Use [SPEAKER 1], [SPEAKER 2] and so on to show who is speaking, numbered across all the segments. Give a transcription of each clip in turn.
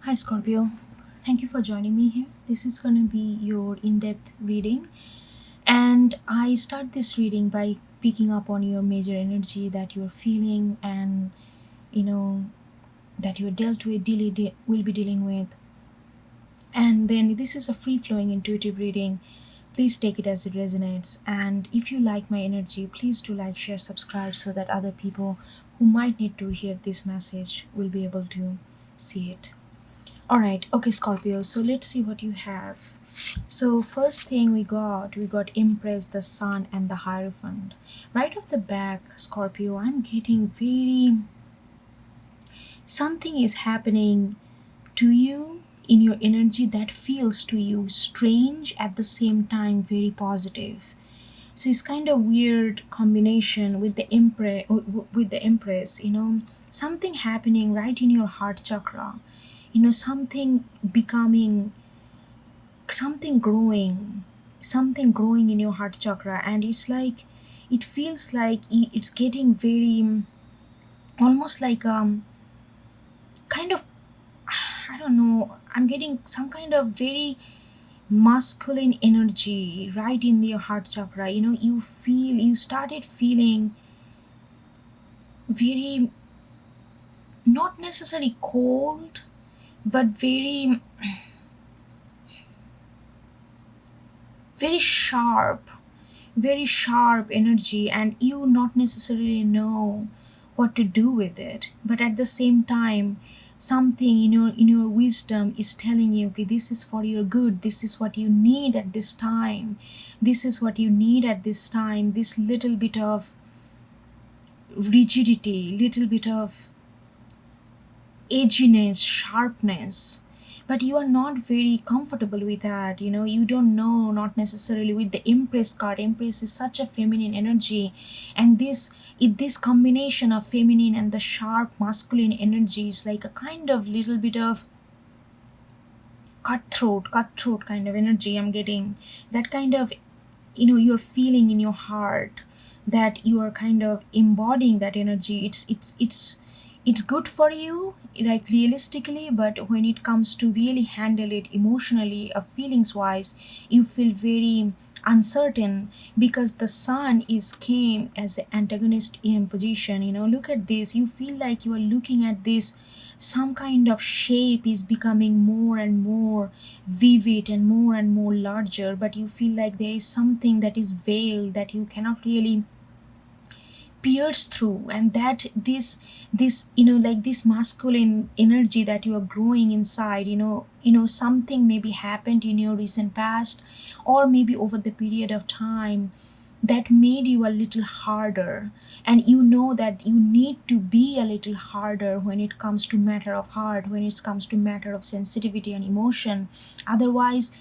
[SPEAKER 1] Hi Scorpio, thank you for joining me here. This is going to be your in depth reading, and I start this reading by picking up on your major energy that you're feeling and you know that you're dealt with, will be dealing with. And then this is a free flowing intuitive reading. Please take it as it resonates. And if you like my energy, please do like, share, subscribe so that other people who might need to hear this message will be able to see it. All right, okay, Scorpio. So let's see what you have. So first thing we got Empress, the Sun, and the Hierophant. Right off the back, Scorpio, I'm getting very something is happening to you in your energy that feels to you strange at the same time very positive. So it's kind of weird combination with the Empress. Something happening right in your heart chakra. Something becoming something growing in your heart chakra, and it's like it feels like it's getting very almost like kind of, I don't know, I'm getting some kind of very masculine energy right in your heart chakra. You started feeling very, not necessarily cold, but very very sharp energy, and you not necessarily know what to do with it. But at the same time, something in your wisdom is telling you, okay, this is for your good, this is what you need at this time, this is what you need at this time, this little bit of rigidity, little bit of edginess, sharpness. But you are not very comfortable with that. You don't know, not necessarily with the Empress card. Empress is such a feminine energy, and this combination of feminine and the sharp masculine energy is like a kind of little bit of cutthroat kind of energy I'm getting. That kind of, you're feeling in your heart that you are kind of embodying that energy. It's good for you, like realistically, but when it comes to really handle it emotionally or feelings wise, you feel very uncertain because the sun is came as an antagonist in position. Look at this, you feel like you are looking at this, some kind of shape is becoming more and more vivid and more larger, but you feel like there is something that is veiled that you cannot really pierce through, and that this like this masculine energy that you are growing inside, something maybe happened in your recent past, or maybe over the period of time that made you a little harder, and you know that you need to be a little harder when it comes to matter of heart, when it comes to matter of sensitivity and emotion. Otherwise,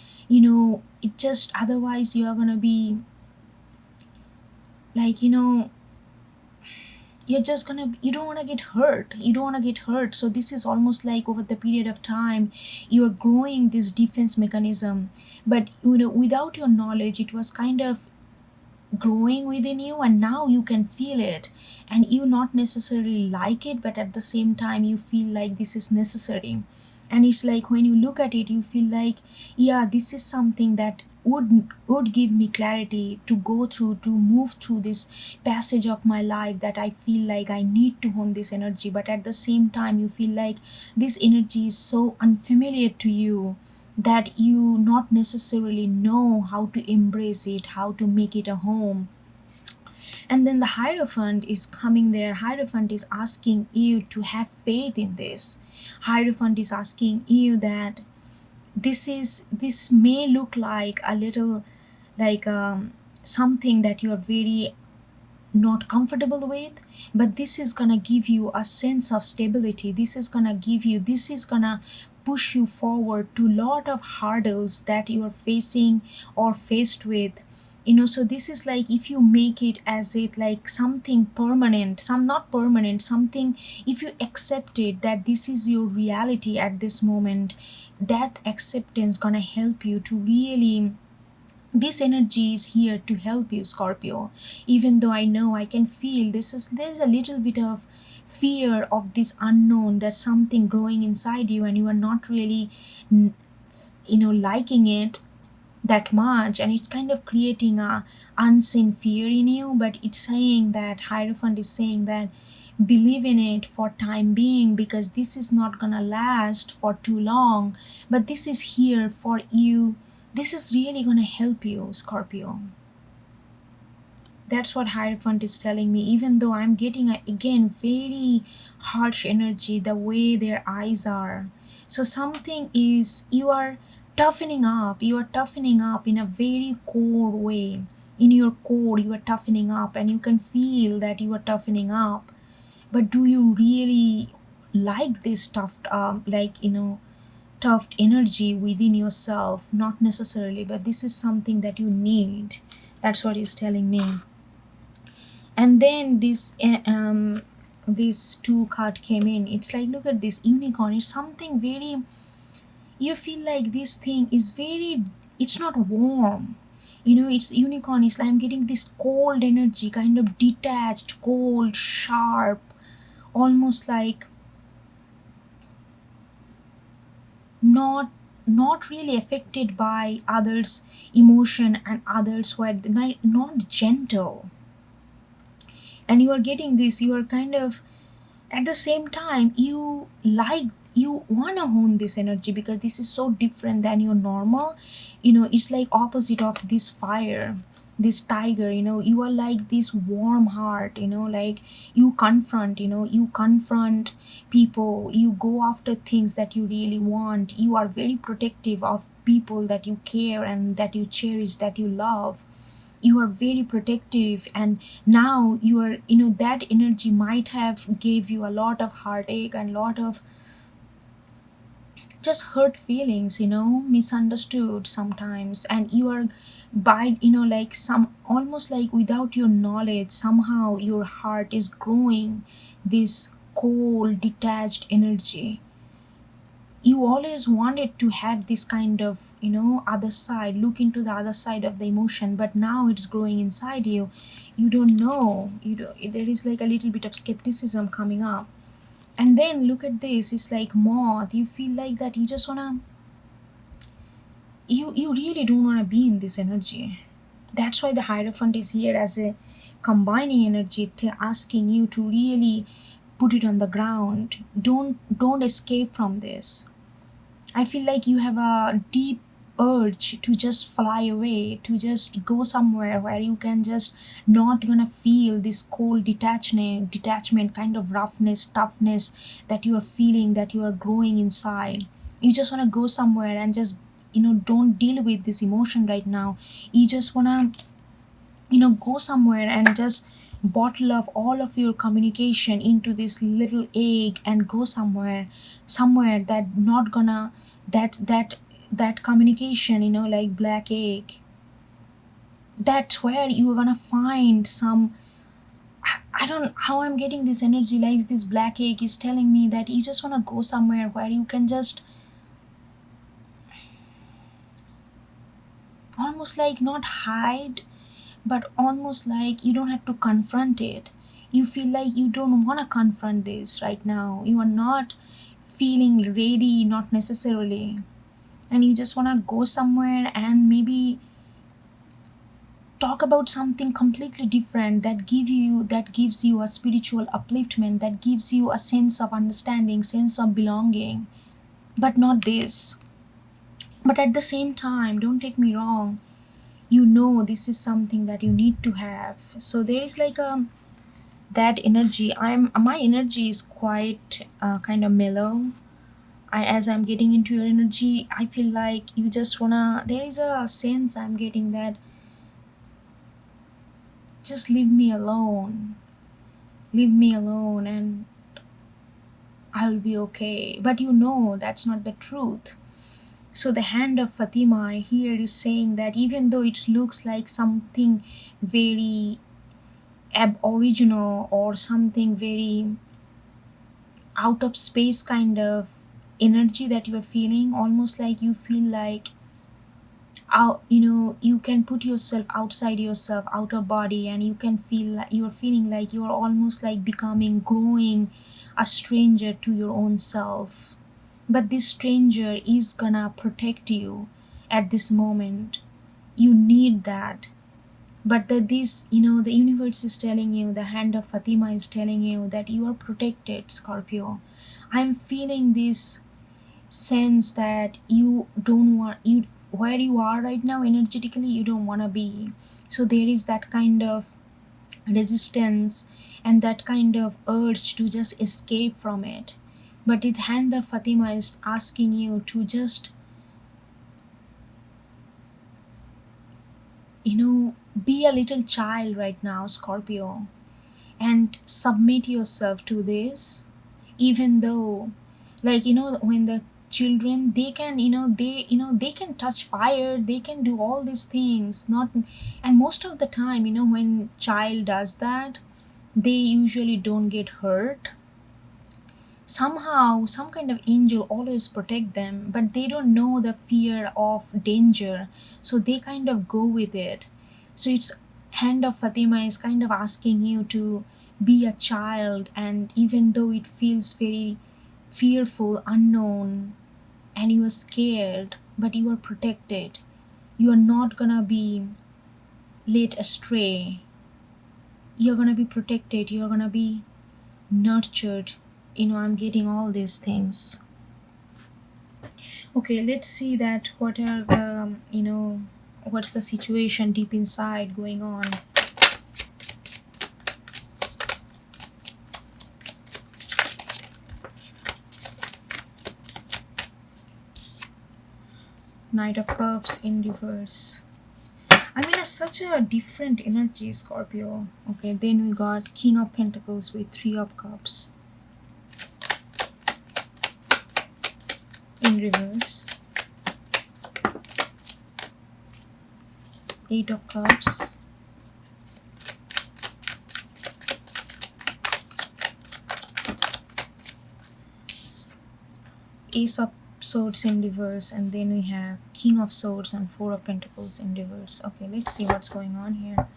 [SPEAKER 1] otherwise you are gonna be like, you're just gonna, you don't want to get hurt, so this is almost like over the period of time you're growing this defense mechanism. But without your knowledge, it was kind of growing within you, and now you can feel it, and you not necessarily like it, but at the same time you feel like this is necessary. And it's like when you look at it, you feel like, yeah, this is something that would give me clarity to go through, to move through this passage of my life, that I feel like I need to hone this energy. But at the same time you feel like this energy is so unfamiliar to you that you not necessarily know how to embrace it, how to make it a home. And then the Hierophant is coming there. Hierophant is asking you to have faith in this. Hierophant is asking you that this may look like a little, like something that you are very not comfortable with, but this is gonna give you a sense of stability. This is gonna push you forward to lot of hurdles that you are facing or faced with. So this is like, if you make it as it like something permanent, some not permanent, something, if you accept it that this is your reality at this moment, that acceptance gonna help you to really, this energy is here to help you, Scorpio. Even though I know, I can feel this is, there's a little bit of fear of this unknown, that something growing inside you and you are not really liking it that much, and it's kind of creating a unseen fear in you. But it's saying that Hierophant is saying that believe in it for time being, because this is not gonna last for too long, but this is here for you. This is really gonna help you, Scorpio. That's what Hierophant is telling me, even though I'm getting again very harsh energy the way their eyes are. So something is, you are toughening up, you are toughening up in a very core way. In your core you are toughening up, and you can feel that you are toughening up. But do you really like this toughed energy within yourself? Not necessarily, but this is something that you need. That's what he's telling me. And then this two card came in. It's like, look at this unicorn. It's something very, you feel like this thing is very, it's not warm. It's unicorn. Is like I'm getting this cold energy, kind of detached, cold, sharp, almost like not really affected by others emotion, and others who are not gentle. And you are getting this, you are kind of, at the same time, you want to hone this energy because this is so different than your normal. It's like opposite of this fire, this tiger. You are like this warm heart, like you confront people, you go after things that you really want, you are very protective of people that you care and that you cherish, that you love. You are very protective, and now you are, that energy might have gave you a lot of heartache and lot of just hurt feelings, misunderstood sometimes. And you are by, like some, almost like without your knowledge, somehow your heart is growing this cold detached energy. You always wanted to have this kind of, other side, look into the other side of the emotion, but now it's growing inside you. You don't know, there is like a little bit of skepticism coming up. And then look at this, it's like moth. You feel like that you just wanna, you really don't want to be in this energy. That's why the Hierophant is here as a combining energy, asking you to really put it on the ground. Don't escape from this. I feel like you have a deep urge to just fly away, to just go somewhere where you can just not gonna feel this cold detachment, kind of roughness, toughness that you are feeling, that you are growing inside. You just wanna go somewhere and just, don't deal with this emotion right now. You just wanna, go somewhere and just bottle up all of your communication into this little egg and go somewhere that not gonna, that communication, like black egg, that's where you're gonna find some, I don't how I'm getting this energy, like this black egg is telling me that you just want to go somewhere where you can just almost like not hide, but almost like you don't have to confront it. You feel like you don't want to confront this right now. You are not feeling ready, not necessarily. And you just want to go somewhere and maybe talk about something completely different that gives you a spiritual upliftment, that gives you a sense of understanding, sense of belonging, but not this. But at the same time, don't take me wrong, this is something that you need to have. So there is like a that energy. My energy is quite kind of mellow. As I'm getting into your energy, I feel like you just wanna, there is a sense I'm getting that just leave me alone and I'll be okay. But that's not the truth. So the hand of Fatima here is saying that even though it looks like something very aboriginal or something very out of space kind of energy that you are feeling, almost like you feel like out, you can put yourself outside yourself, out of body, and you can feel like you're feeling like you're almost like becoming, growing a stranger to your own self. But this stranger is gonna protect you at this moment. You need that. But this, the universe is telling you, the hand of Fatima is telling you that you are protected, Scorpio. I'm feeling this sense that you don't want, you where you are right now energetically, you don't want to be. So there is that kind of resistance and that kind of urge to just escape from it. But the hand of Fatima is asking you to just, be a little child right now, Scorpio, and submit yourself to this. Even though, like, when the children, they can, they can touch fire, they can do all these things, not, and most of the time, when child does that, they usually don't get hurt. Somehow some kind of angel always protect them, but they don't know the fear of danger, so they kind of go with it. So it's hand of Fatima is kind of asking you to be a child, and even though it feels very fearful, unknown, and you are scared, but you are protected. You are not gonna be led astray. You're gonna be protected, you're gonna be nurtured. I'm getting all these things. Okay, let's see that what are the, what's the situation deep inside going on. Knight of Cups in reverse. I mean, it's such a different energy, Scorpio. Okay, then we got King of Pentacles with Three of Cups in reverse. Eight of Cups. Ace of Swords in reverse, and then we have King of Swords and Four of Pentacles in reverse. Okay, let's see what's going on here.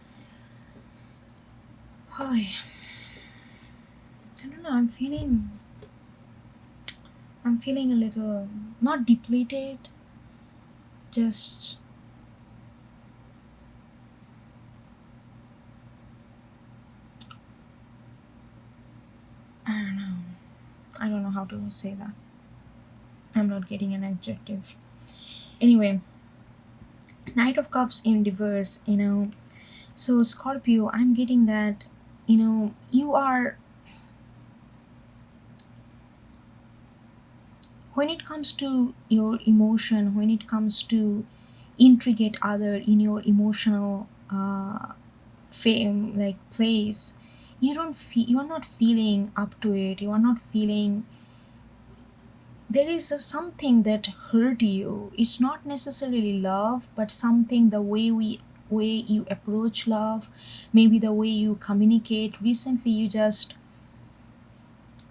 [SPEAKER 1] Oh, I don't know, I'm feeling a little, not depleted, just I don't know how to say that. I'm not getting an adjective. Anyway, Knight of Cups in reverse, So Scorpio, I'm getting that, you are, when it comes to your emotion, when it comes to intricate other in your emotional fame, like place, you are not feeling up to it. You are not feeling, there is something that hurt you. It's not necessarily love, but something, the way you approach love, maybe the way you communicate. Recently you just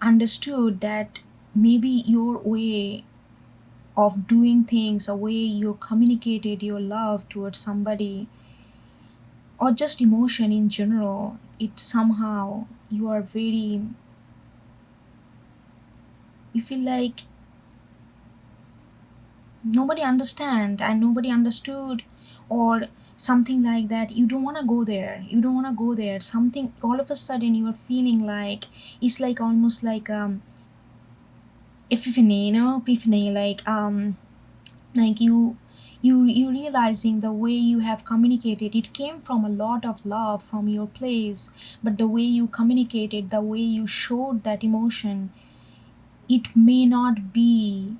[SPEAKER 1] understood that maybe your way of doing things, a way you communicated your love towards somebody, or just emotion in general, it somehow, you feel like nobody understand and nobody understood, or something like that. You don't want to go there, something, all of a sudden you are feeling like, it's like almost like epiphany, like you realizing the way you have communicated, it came from a lot of love from your place, but the way you communicated, the way you showed that emotion, it may not be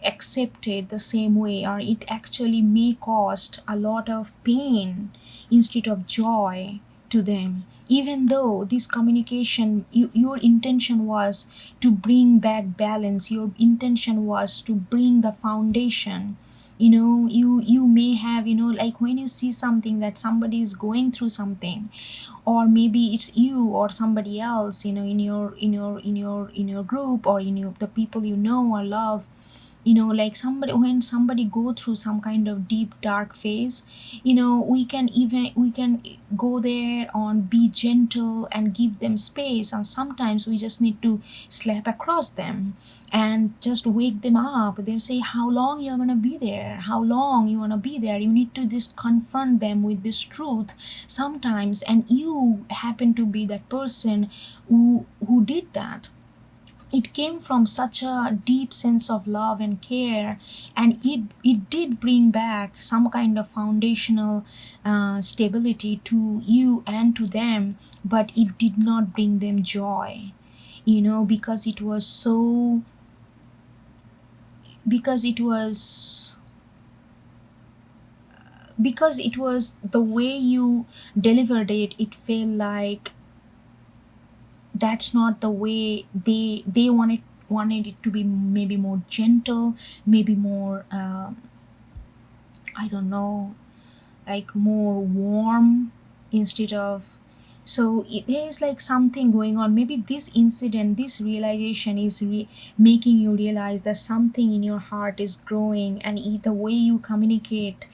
[SPEAKER 1] accepted the same way, or it actually may cost a lot of pain instead of joy to them. Even though this communication, your intention was to bring back balance, your intention was to bring the foundation. You may have, like when you see something that somebody is going through something, or maybe it's you or somebody else, in your group, or the people you know or love, Like somebody, when somebody go through some kind of deep dark phase, we can go there on be gentle and give them space, and sometimes we just need to slap across them and just wake them up. They say, how long you're gonna be there, how long you wanna be there. You need to just confront them with this truth sometimes, and you happen to be that person who did that. It came from such a deep sense of love and care, and it did bring back some kind of foundational stability to you and to them, but it did not bring them joy, because it was so, because it was because it was the way you delivered it. It felt like that's not the way they wanted it to be. Maybe more gentle, maybe more I don't know, like more warm, instead of. So there is like something going on. Maybe this incident, this realization is making you realize that something in your heart is growing, and the way you communicate,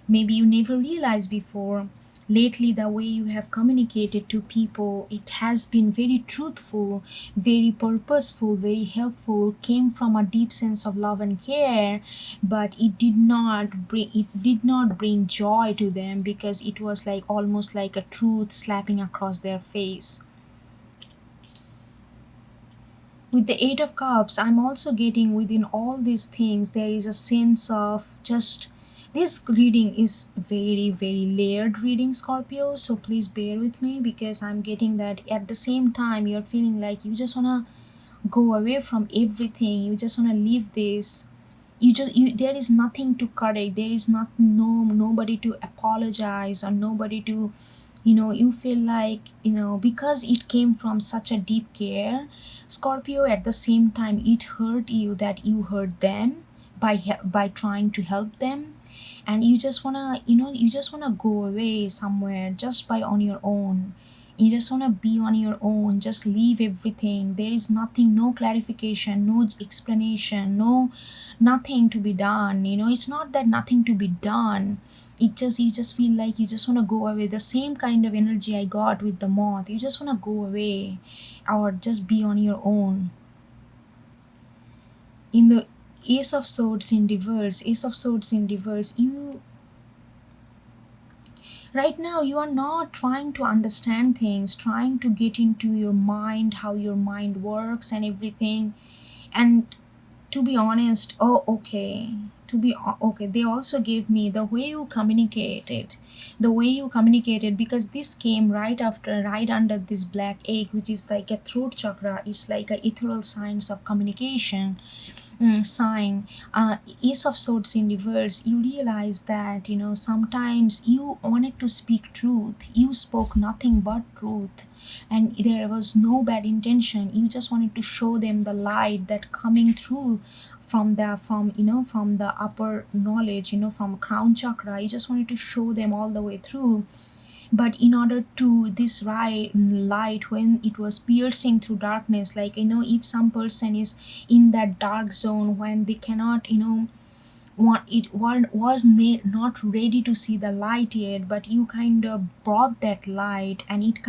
[SPEAKER 1] maybe you never realized before. Lately, the way you have communicated to people, it has been very truthful, very purposeful, very helpful, came from a deep sense of love and care, but it did not bring joy to them, because it was like almost like a truth slapping across their face. With the Eight of Cups, I'm also getting, within all these things, there is a sense of just, this reading is very, very layered reading, Scorpio. So please bear with me, because I'm getting that at the same time you're feeling like you just wanna go away from everything. You just wanna leave this. There is nothing to correct. There is nobody to apologize, or nobody to, you feel like, because it came from such a deep care, Scorpio. At the same time, it hurt you that you hurt them by trying to help them, and you just wanna go away somewhere just by on your own. You just want to be on your own, just leave everything. There is nothing, no clarification, no explanation, nothing to be done. It's not that nothing to be done. You just feel like you just want to go away. The same kind of energy I got with the moth. You just want to go away, or just be on your own. In the Ace of Swords in reverse, you, right now, you are not trying to understand things, trying to get into your mind, how your mind works and everything. And to be honest, okay, they also gave me the way you communicated, because this came right under this black egg, which is like a throat chakra. It's like a ethereal science of communication, sign. Ace of Swords in reverse, you realize that, sometimes you wanted to speak truth. You spoke nothing but truth, and there was no bad intention. You just wanted to show them the light that coming through from the upper knowledge, from crown chakra. You just wanted to show them all the way through. But in order to this light, when it was piercing through darkness, like, if some person is in that dark zone, when they cannot, not ready to see the light yet, but you kind of brought that light, and it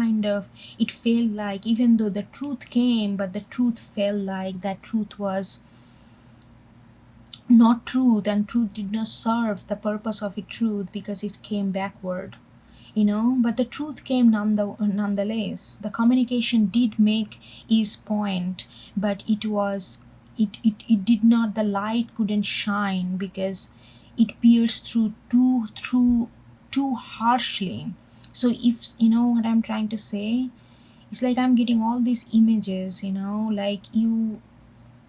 [SPEAKER 1] felt like, even though the truth came, but the truth felt like that truth was not truth, and truth did not serve the purpose of a truth, because it came backward. But the truth came nonetheless. The communication did make his point, but it did not, the light couldn't shine, because it pierced too harshly. So, if you know what I'm trying to say, it's like I'm getting all these images, like you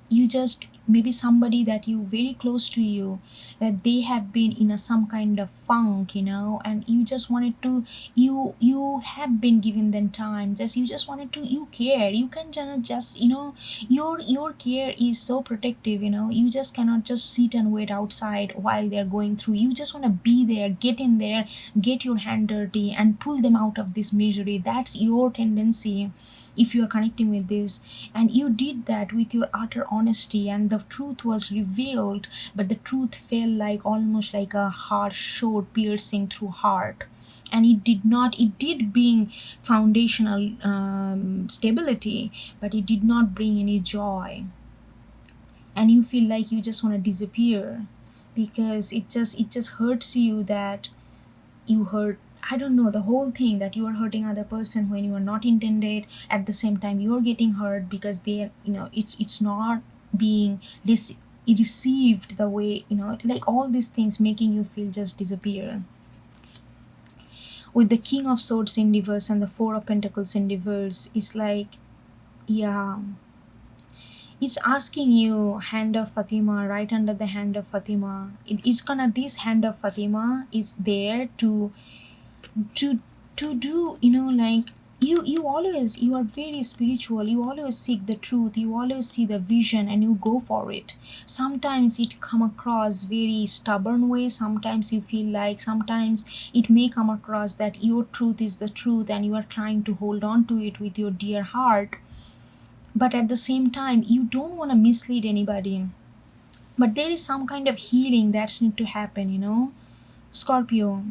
[SPEAKER 1] just, maybe somebody that you very close to you, that they have been in some kind of funk, and you just wanted to, you have been given them time, you just wanted to, you care, you can just, your care is so protective. You just cannot just sit and wait outside while they're going through. You just want to be there, get in there, get your hand dirty, and pull them out of this misery. That's your tendency. if you are connecting with this, and you did that with your utter honesty, and the truth was revealed, but the truth felt like almost like a harsh sword piercing through heart, and it did bring foundational stability, but it did not bring any joy, and you feel like you just want to disappear, because it just hurts you that you hurt, I don't know, the whole thing, that you are hurting other person when you are not intended. At the same time, you are getting hurt because they, it's not being this received the way, like all these things making you feel just disappear. With the king of swords in reverse and the four of pentacles in reverse, it's like, yeah, it's asking you hand of Fatima, right under the hand of Fatima. It's gonna, this hand of Fatima is there to to do, like, you always, you are very spiritual, you always seek the truth, you always see the vision and you go for it. Sometimes it come across very stubborn way, sometimes you feel like, sometimes it may come across that your truth is the truth and you are trying to hold on to it with your dear heart, but at the same time you don't want to mislead anybody. But there is some kind of healing that's need to happen, Scorpio.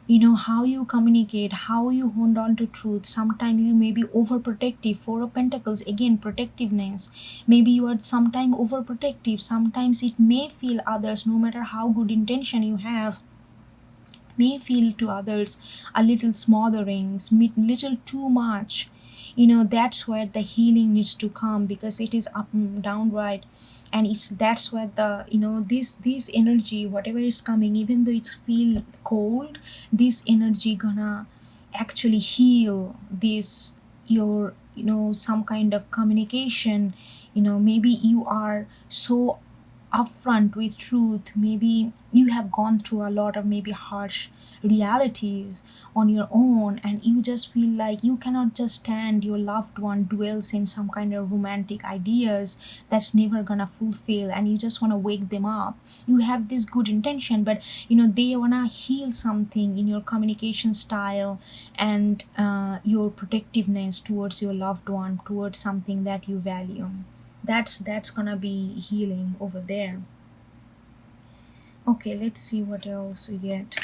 [SPEAKER 1] How you communicate, how you hold on to truth. Sometimes you may be overprotective. Four of Pentacles, again, protectiveness. Maybe you are sometimes overprotective. Sometimes it may feel others, no matter how good intention you have, may feel to others a little smothering, little too much. That's where the healing needs to come, because it is up and downright, and it's, that's where the, this energy, whatever is coming, even though it's feel cold, this energy gonna actually heal this, your, some kind of communication. Maybe you are so upfront with truth, maybe you have gone through a lot of maybe harsh realities on your own, and you just feel like you cannot just stand your loved one dwells in some kind of romantic ideas that's never gonna fulfill, and you just want to wake them up. You have this good intention, but they wanna heal something in your communication style, and your protectiveness towards your loved one, towards something that you value. That's gonna be healing over there. Okay, let's see what else we get.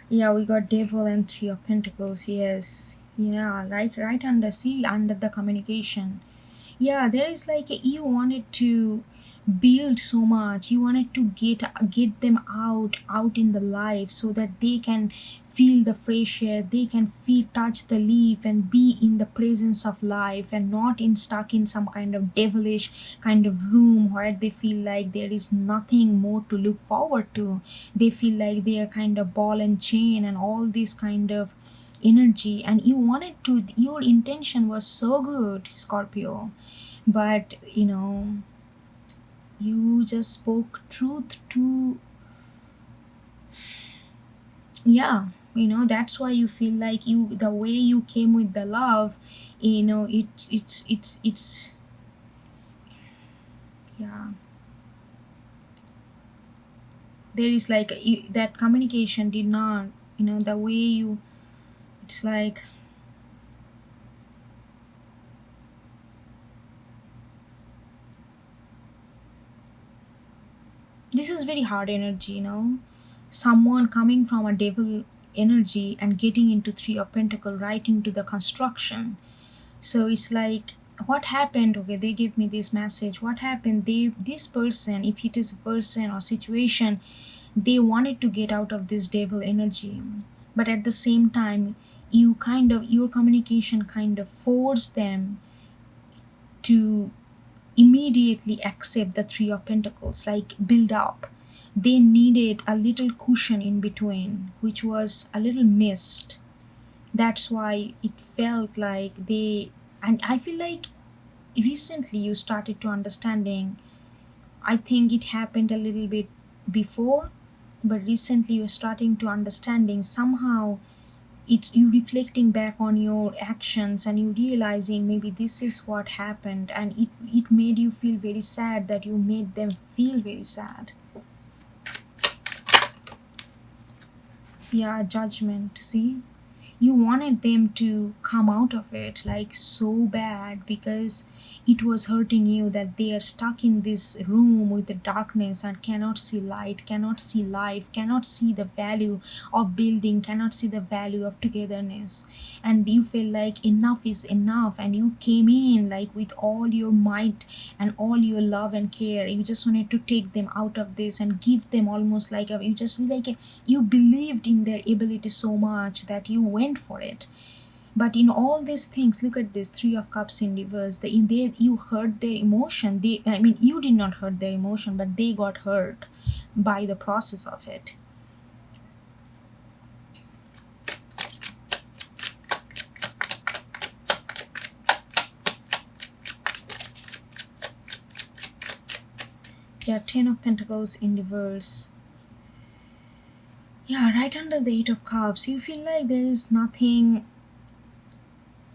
[SPEAKER 1] Yeah, we got devil and three of pentacles. Yes, yeah, right under, see, under the communication. Yeah, there is like you wanted to build so much, you wanted to get them out in the life, so that they can feel the fresh air, they can feel, touch the leaf and be in the presence of life, and not in stuck in some kind of devilish kind of room where they feel like there is nothing more to look forward to. They feel like they are kind of ball and chain and all this kind of energy, and you wanted to, your intention was so good, Scorpio, but you just spoke truth to, yeah, that's why you feel like, you, the way you came with the love, it's, yeah, there is like that communication did not, the way you, it's like, this is very hard energy, someone coming from a devil energy and getting into three of pentacle right into the construction. So it's like, what happened, okay, they give me this message, what happened, this person, if it is a person or situation, they wanted to get out of this devil energy, but at the same time, you kind of, your communication kind of forced them to immediately accept the three of pentacles, like build up. They needed a little cushion in between, which was a little missed. That's why it felt like they, and I feel like recently you started to understanding. I think it happened a little bit before, but recently you're starting to understanding somehow. It's you reflecting back on your actions and you realizing maybe this is what happened, and it made you feel very sad that you made them feel very sad. Yeah, judgment. See, you wanted them to come out of it like so bad because it was hurting you that they are stuck in this room with the darkness and cannot see light, cannot see life, cannot see the value of building, cannot see the value of togetherness. And you feel like enough is enough, and you came in like with all your might and all your love and care. You just wanted to take them out of this and give them almost like a, you just like a, you believed in their ability so much that you went for it. But in all these things, look at this Three of Cups in reverse. In there, you hurt their emotion. I mean, you did not hurt their emotion, but they got hurt by the process of it. Yeah, Ten of Pentacles in reverse. Yeah, right under the Eight of Cups, you feel like there is nothing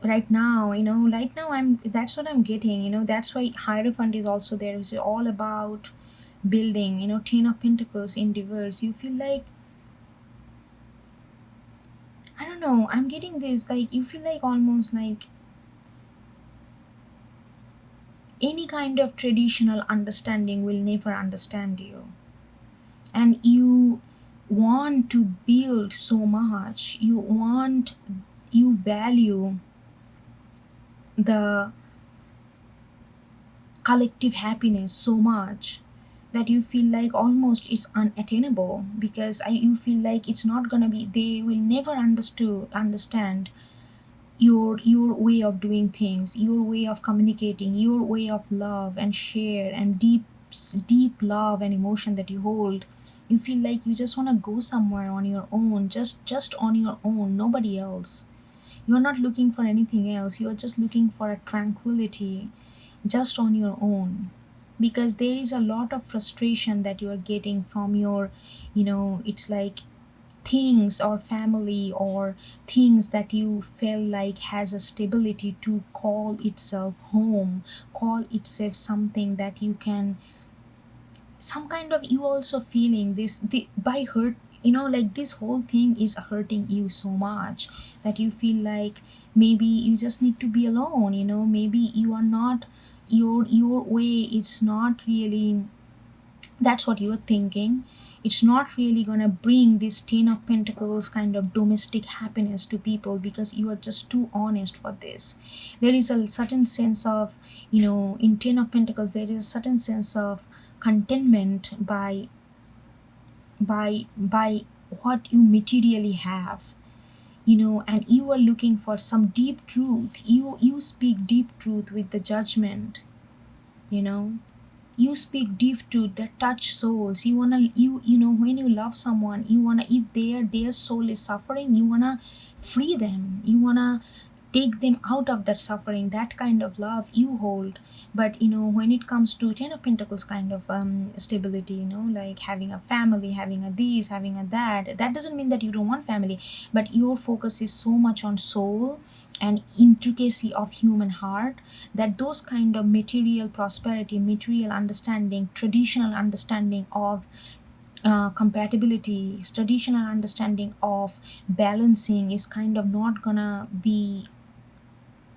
[SPEAKER 1] right now. Right now that's what I'm getting. That's why Hierophant is also there. It's all about building. Ten of Pentacles in reverse, you feel like, I don't know, I'm getting this, like you feel like almost like any kind of traditional understanding will never understand you, and you want to build so much. You value the collective happiness so much that you feel like almost it's unattainable, because you feel like it's not gonna be, they will never understand your way of doing things, your way of communicating, your way of love and share and deep love and emotion that you hold. You feel like you just want to go somewhere on your own, just on your own, nobody else. You're not looking for anything else, you're just looking for a tranquility, just on your own. Because there is a lot of frustration that you are getting from your, it's like things or family or things that you feel like has a stability to call itself home, call itself something that you can, some kind of, you also feeling by hurt, like this whole thing is hurting you so much that you feel like maybe you just need to be alone. Maybe you are not, your way, it's not really, that's what you're thinking. It's not really gonna bring this Ten of Pentacles kind of domestic happiness to people because you are just too honest for this. There is a certain sense of, in Ten of Pentacles, there is a certain sense of contentment by what you materially have, and you are looking for some deep truth. You speak deep truth with the judgment, you know you speak deep truth that touch souls. You wanna, when you love someone, you wanna, if their soul is suffering, you wanna free them, you wanna take them out of that suffering. That kind of love you hold. But when it comes to Ten of Pentacles kind of stability, like having a family, having a this, having a that doesn't mean that you don't want family, but your focus is so much on soul and intricacy of human heart, that those kind of material prosperity, material understanding, traditional understanding of compatibility, traditional understanding of balancing is kind of not gonna be,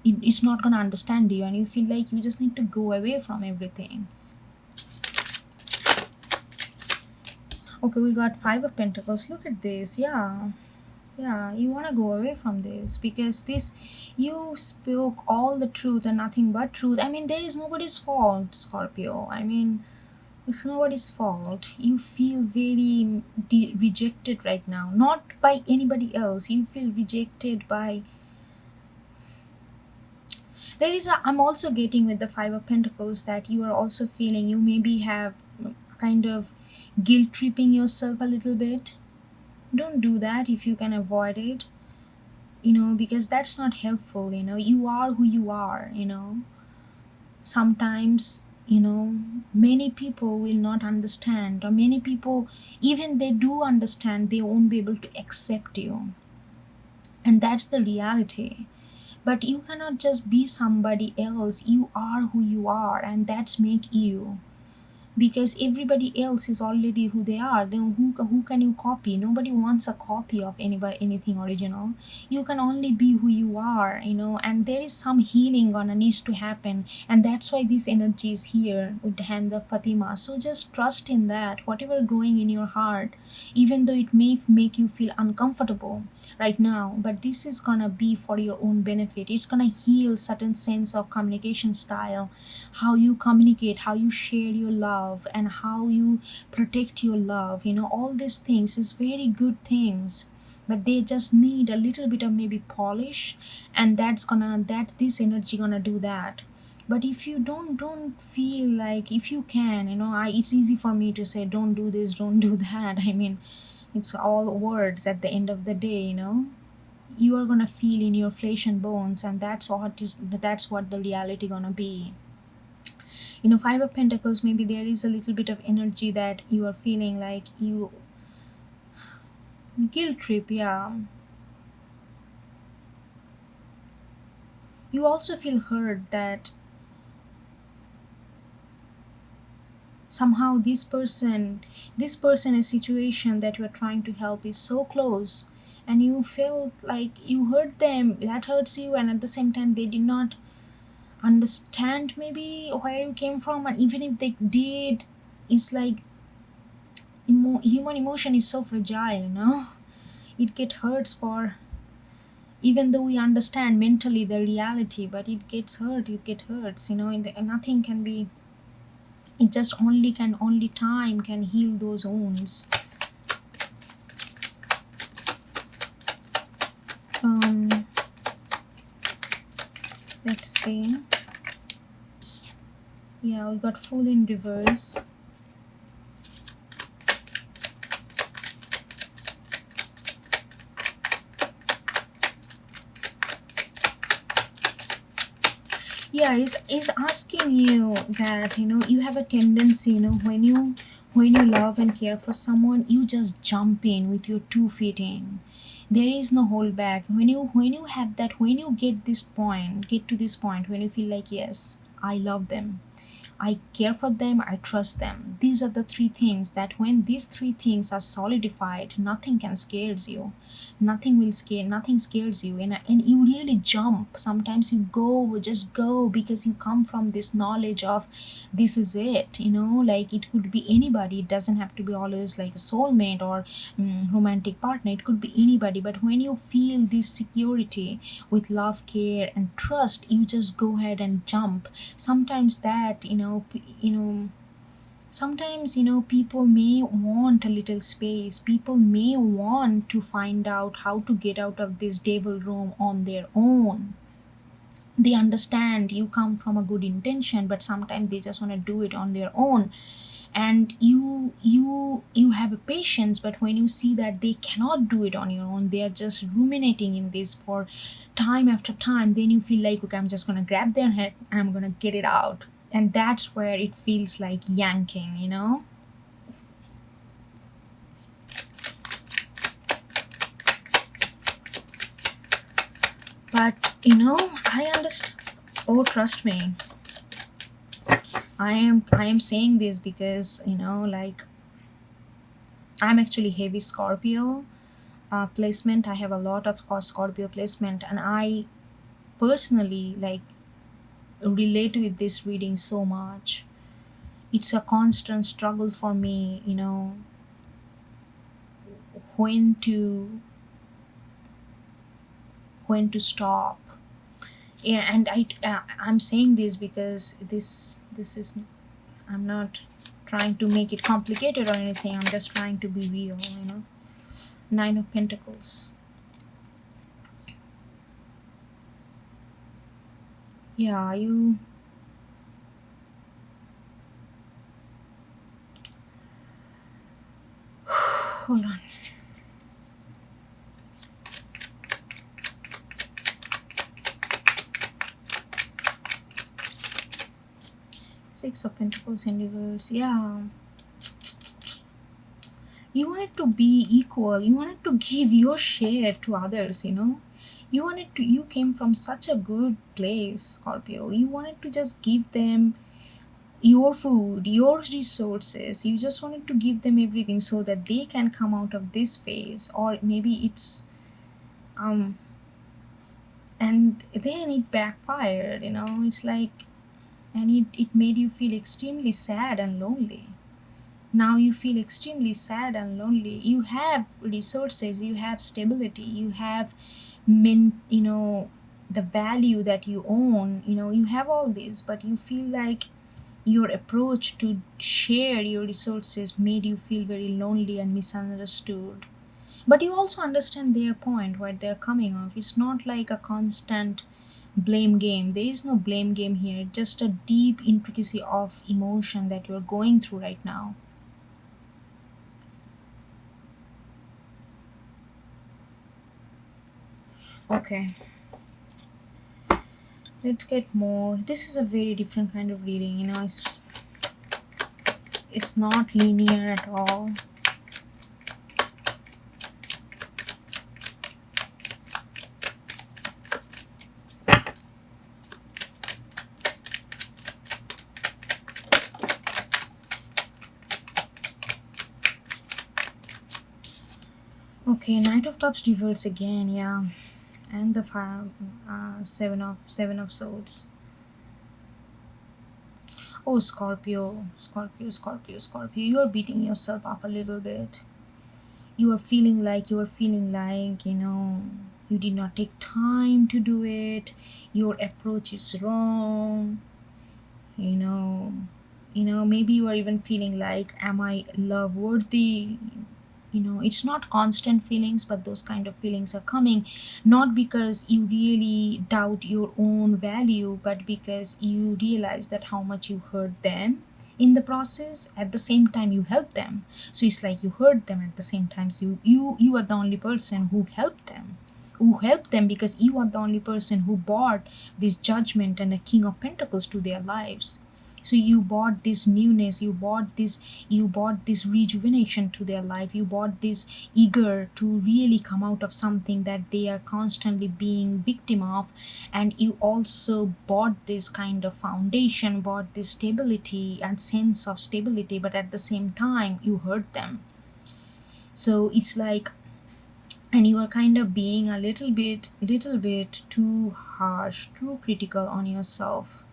[SPEAKER 1] it's not gonna understand you, and you feel like you just need to go away from everything. Okay, we got Five of Pentacles. Look at this. Yeah, you want to go away from this because this, you spoke all the truth and nothing but truth. I mean, there is nobody's fault, Scorpio. I mean, it's nobody's fault. You feel very rejected right now, not by anybody else. You feel rejected by, there is a, I'm also getting with the Five of Pentacles that you are also feeling, you maybe have kind of guilt tripping yourself a little bit. Don't do that if you can avoid it, because that's not helpful. You are who you are. Sometimes, many people will not understand, or many people, even they do understand, they won't be able to accept you. And that's the reality. But you cannot just be somebody else. You are who you are, and that's make you, because everybody else is already who they are. Then who can you copy? Nobody wants a copy of anybody, anything original. You can only be who you are, and there is some healing gonna needs to happen, and that's why this energy is here with the hand of Fatima. So just trust in that whatever growing in your heart, even though it may make you feel uncomfortable right now, but this is gonna be for your own benefit. It's gonna heal certain sense of communication style, how you communicate, how you share your love, and how you protect your love. All these things is very good things, but they just need a little bit of maybe polish, and that's this energy gonna do that. But if you don't feel like, if you can, it's easy for me to say don't do this, don't do that. I mean, it's all words at the end of the day. You are gonna feel in your flesh and bones, and that's what the reality gonna be. Five of Pentacles, maybe there is a little bit of energy that you are feeling like you guilt trip. Yeah, you also feel hurt that somehow this person a situation that you are trying to help is so close, and you felt like you hurt them. That hurts you, and at the same time they did not understand maybe where you came from, and even if they did, it's like human emotion is so fragile. It get hurts for, even though we understand mentally the reality, but it gets hurts. Nothing can be, it just only time can heal those wounds. um let's see. Yeah, we got Fool in reverse. Yeah, is asking you that you have a tendency, when you love and care for someone, you just jump in with your 2 feet in. There is no hold back. When you have that, when you get to this point, when you feel like, yes, I love them, I care for them, I trust them. These are the three things that when these three things are solidified, nothing can scares you. Nothing scares you. And you really jump. Sometimes you just go, because you come from this knowledge of this is it, like it could be anybody. It doesn't have to be always like a soulmate or romantic partner. It could be anybody. But when you feel this security with love, care, and trust, you just go ahead and jump. Sometimes that sometimes people may want a little space. People may want to find out how to get out of this devil room on their own. They understand you come from a good intention, but sometimes they just want to do it on their own. And you have a patience, but when you see that they cannot do it on your own, they are just ruminating in this for time after time, then you feel like, okay, I'm just gonna grab their head, I'm gonna get it out. And that's where it feels like yanking. But I understand. Oh, trust me, I am saying this because like, I'm actually heavy Scorpio placement. I have a lot of Scorpio placement, and I personally like relate with this reading so much. It's a constant struggle for me, when to stop. Yeah, and I'm saying this because this is, I'm not trying to make it complicated or anything. I'm just trying to be real. Nine of Pentacles. Yeah, you hold on. Six of Pentacles in reverse. Yeah. You wanted to be equal. You wanted to give your share to others, You came from such a good place, Scorpio. You wanted to just give them your food, your resources. You just wanted to give them everything so that they can come out of this phase. Or maybe it's um and then it backfired, It's like, and it made you feel extremely sad and lonely. Now you feel extremely sad and lonely. You have resources, you have stability, you have the value that you own, you have all this, but you feel like your approach to share your resources made you feel very lonely and misunderstood. But you also understand their point, what they're coming off. It's not like a constant blame game. There is no blame game here, just a deep intricacy of emotion that you're going through right now. Okay, let's get more. This is a very different kind of reading, it's not linear at all. Okay, Knight of Cups reverse again, yeah, and the seven of swords. Oh, Scorpio, Scorpio, Scorpio, Scorpio, you are beating yourself up a little bit. You are feeling like you did not take time to do it. Your approach is wrong. You know, maybe you are even feeling like, am I love worthy? It's not constant feelings, but those kind of feelings are coming not because you really doubt your own value, but because you realize that how much you hurt them in the process. At the same time you help them, so it's like you hurt them at the same time. So you are the only person who helped them because you are the only person who brought this judgment and a King of Pentacles to their lives. So you brought this newness, you brought this rejuvenation to their life. You brought this eager to really come out of something that they are constantly being victim of. And you also brought this kind of foundation, brought this stability and sense of stability, but at the same time you hurt them. So it's like, and you are kind of being a little bit too harsh, too critical on yourself,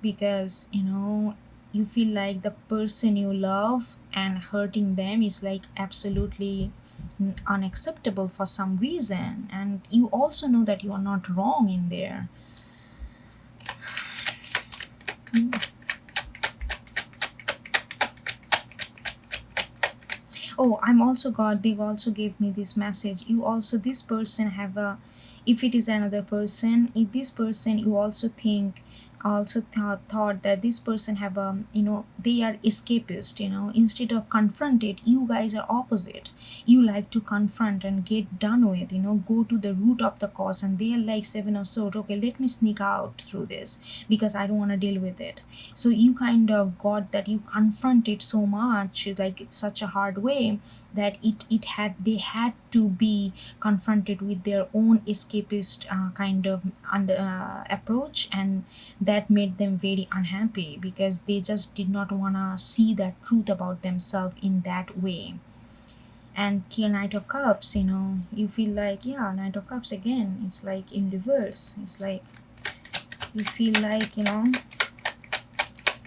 [SPEAKER 1] because you feel like the person you love and hurting them is like absolutely unacceptable for some reason, and you also know that you are not wrong in there. Oh, they've also gave me this message. You also, this person have a, if it is another person, if this person, you also think, also thought that this person have a, they are escapist. Instead of confront it, you guys are opposite. You like to confront and get done with, go to the root of the cause, and they are like Seven of Swords. Okay, let me sneak out through this because I don't want to deal with it. So you kind of got that, you confront it so much, like it's such a hard way, that they had to be confronted with their own escapist kind of approach, and that made them very unhappy because they just did not want to see that truth about themselves in that way. And Knight of Cups, you feel like, yeah, Knight of Cups again, it's like in reverse. It's like you feel like,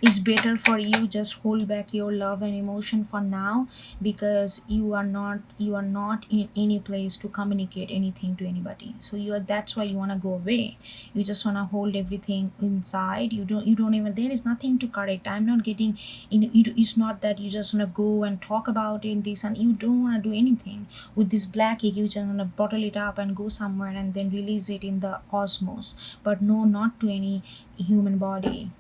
[SPEAKER 1] it's better for you just hold back your love and emotion for now, because you are not in any place to communicate anything to anybody. So that's why you want to go away. You just want to hold everything inside. You don't even, there is nothing to correct. I'm not getting it's not that you just want to go and talk about it, this, and you don't want to do anything with this black egg. You just want to bottle it up and go somewhere and then release it in the cosmos, but no, not to any human body.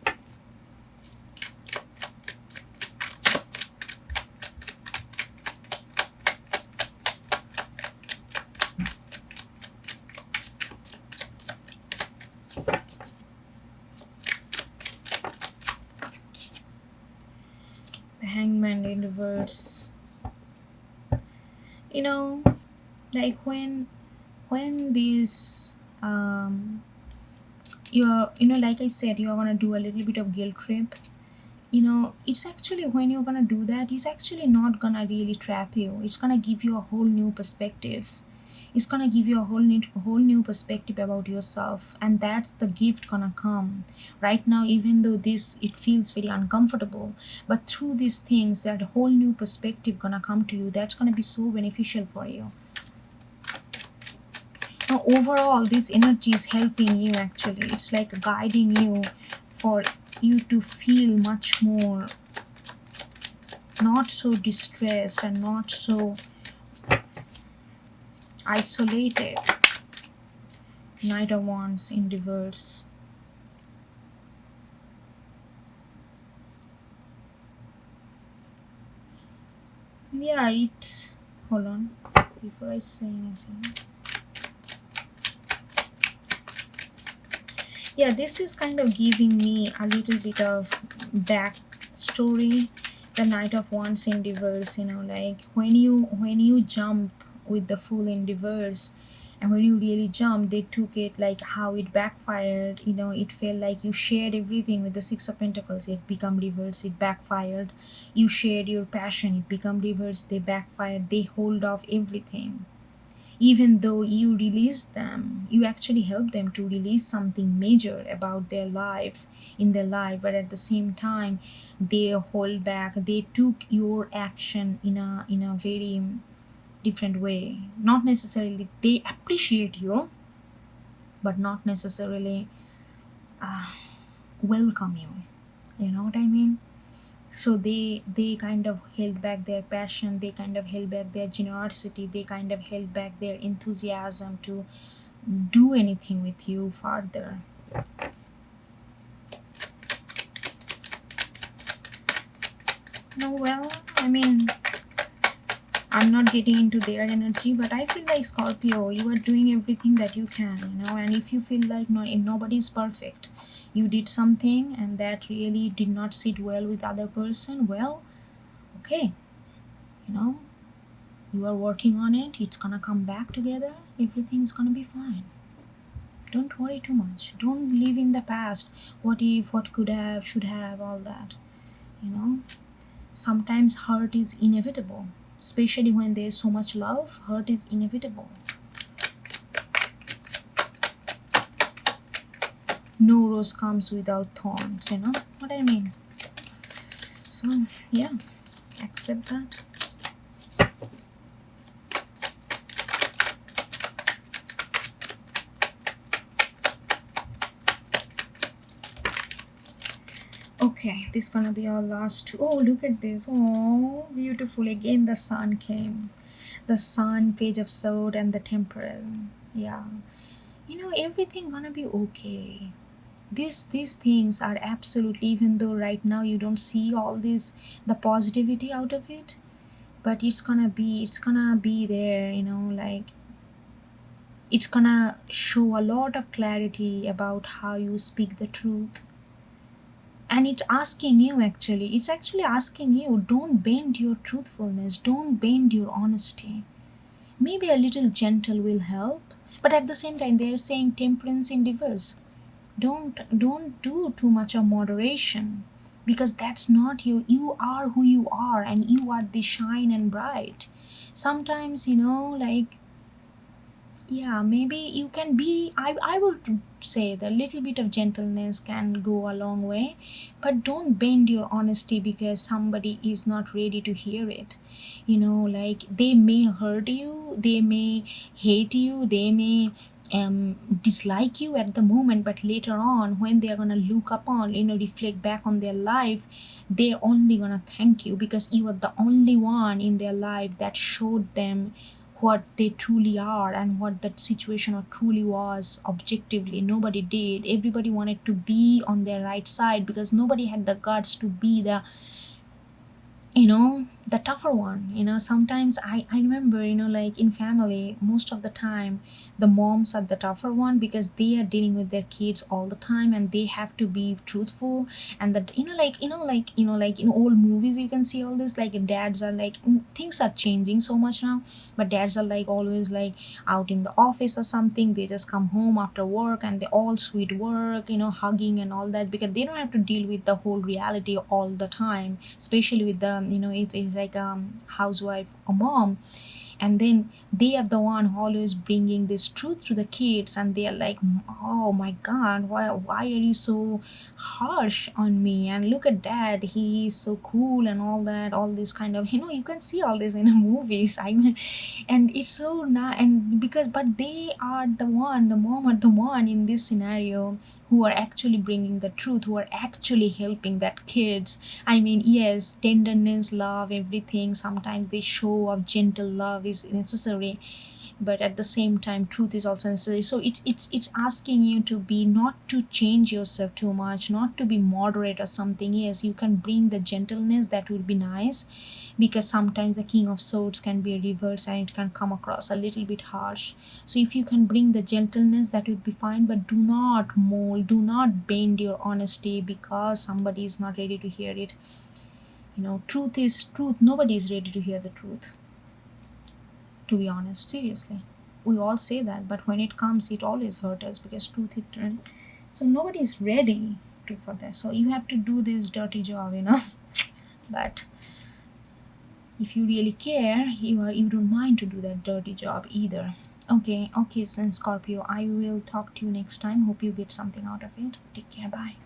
[SPEAKER 1] reverse. You know, like when this you're, like I said, you're gonna do a little bit of guilt trip. It's actually, when you're gonna do that, it's actually not gonna really trap you. It's gonna give you a whole new perspective. It's gonna give you a whole new perspective about yourself, and that's the gift gonna come right now. Even though this, it feels very uncomfortable, but through these things, that whole new perspective gonna come to you. That's gonna be so beneficial for you. Now, overall, this energy is helping you actually. It's like guiding you for you to feel much more not so distressed and not so isolated. Knight of Wands in reverse. Yeah, it's. Hold on. Before I say anything. Yeah, this is kind of giving me a little bit of backstory. The Knight of Wands in reverse, like when you jump with the Fool in reverse, and when you really jump, they took it like how it backfired. It felt like you shared everything with the Six of Pentacles, it become reverse, it backfired. You shared your passion, it become reverse, they backfired. They hold off everything. Even though you release them, you actually help them to release something major about their life, in their life, but at the same time, they hold back. They took your action in a very different way. Not necessarily they appreciate you, but not necessarily welcome you. You know what I mean? So they kind of held back their passion, they kind of held back their generosity, they kind of held back their enthusiasm to do anything with you further. No, well, I mean, I'm not getting into their energy, but I feel like, Scorpio, you are doing everything that you can, and if you feel like nobody's perfect, you did something and that really did not sit well with other person, well, okay, you know, you are working on it, it's gonna come back together, everything's gonna be fine. Don't worry too much. Don't live in the past. What if, what could have, should have, all that. Sometimes hurt is inevitable, especially when there's so much love. Hurt is inevitable. No rose comes without thorns, you know what I mean? So, yeah, accept that. Okay, this is gonna be our last two. Oh, look at this. Oh, beautiful. Again, the sun came. The sun, Page of Sword, and the Temporal. Yeah. Everything gonna be okay. These things are absolutely, even though right now you don't see all this, the positivity out of it, but it's gonna be there, like it's gonna show a lot of clarity about how you speak the truth. And it's asking you, it's actually asking you, don't bend your truthfulness, don't bend your honesty. Maybe a little gentle will help, but at the same time they're saying temperance in reverse. Don't do too much of moderation, because that's not you. You are who you are, and you are the shine and bright. Sometimes, like, yeah, maybe you can be, I would say that a little bit of gentleness can go a long way, but don't bend your honesty because somebody is not ready to hear it. Like, they may hurt you, they may hate you, they may dislike you at the moment, but later on, when they're gonna look upon, reflect back on their life, they're only gonna thank you, because you are the only one in their life that showed them what they truly are and what that situation truly was objectively. Nobody did. Everybody wanted to be on their right side, because nobody had the guts to be the the tougher one. Sometimes I remember, like in family, most of the time the moms are the tougher one, because they are dealing with their kids all the time and they have to be truthful. And that, like in old movies you can see all this, like dads are like, things are changing so much now, but dads are like always like out in the office or something. They just come home after work and they all sweet work, hugging and all that, because they don't have to deal with the whole reality all the time, especially with the, it is like housewife or mom. And then they are the one always bringing this truth to the kids, and they are like, oh my god, why are you so harsh on me, and look at dad, he is so cool and all that, all this kind of, you can see all this in the movies. I mean, and it's so not, and because, but they are the one, the mom are the one in this scenario who are actually bringing the truth, who are actually helping that kids. I mean, yes, tenderness, love, everything, sometimes they show of gentle love is necessary, but at the same time truth is also necessary. So it's asking you to be, not to change yourself too much, not to be moderate or something. Yes, you can bring the gentleness, that would be nice, because sometimes the king of swords can be a reverse and it can come across a little bit harsh. So if you can bring the gentleness, that would be fine, but do not mold, do not bend your honesty because somebody is not ready to hear it. Truth is truth, nobody is ready to hear the truth, to be honest, seriously. We all say that, but when it comes, it always hurts us, because truth it so nobody is ready to for that. So you have to do this dirty job. But if you really care, you don't mind to do that dirty job either. Okay, okay, Scorpio, I will talk to you next time. Hope you get something out of it. Take care, bye.